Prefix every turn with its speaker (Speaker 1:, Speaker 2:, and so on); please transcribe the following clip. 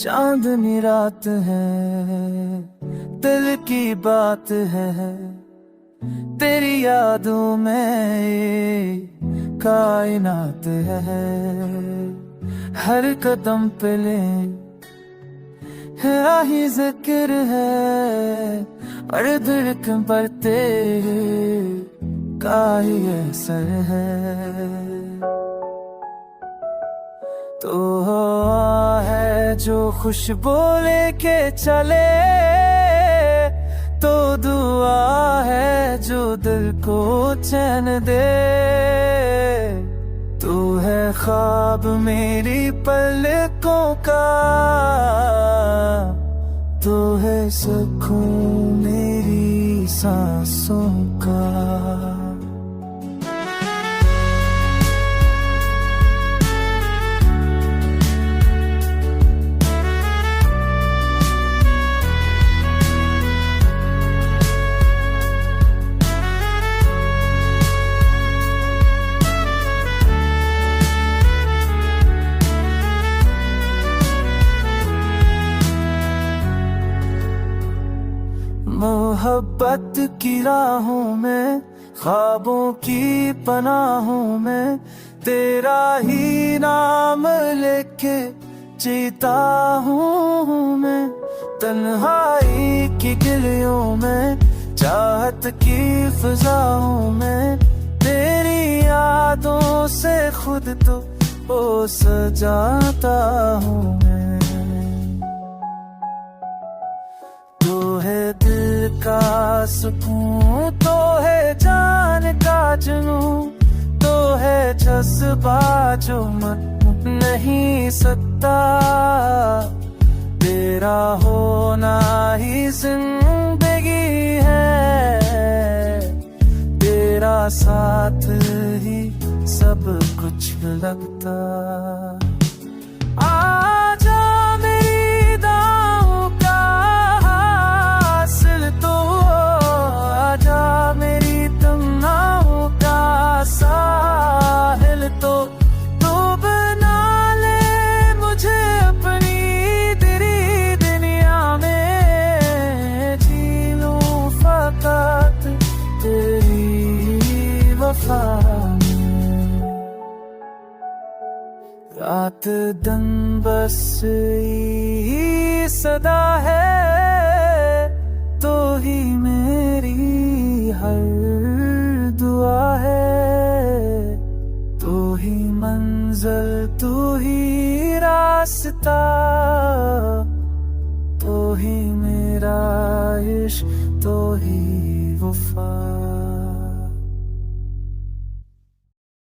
Speaker 1: चांदनी रात है, दिल की बात है, तेरी यादों में ये कायनात है। हर कदम पे ले राही जिक्र है, और धड़कन पर तेरे का ही असर है। तो है जो खुशबू लेके चले, तो दुआ है जो दिल को चैन दे। तू है ख्वाब मेरी पलकों का, तू है सुकून मेरी सांसों का। मोहब्बत की राहों में, ख्वाबों की पनाहों में, तेरा ही नाम लेके जीता हूँ मैं। तन्हाई की गिलियों में, चाहत की फिजाओं में, तेरी यादों से खुद तो ओ सजाता हूँ मैं। तो है दिल का सुकून, तो है जान का जुनून, तो है जज्बा जो मत नहीं सकता। तेरा होना ही जिंदगी है, तेरा साथ ही सब कुछ लगता। आजा मेरी दाहों का हासिल तो, आजा मेरी तमन्नाओं का साहिल तो। तू बना ले मुझे अपनी तेरी दुनिया में, जी लूं फकत तेरी वफा में। रात दिन बस यही सदा है, तो ही मेरी हर दुआ है। तू ही मंजिल, तू ही रास्ता, तो ही मेरा इश्क, तो ही वफा।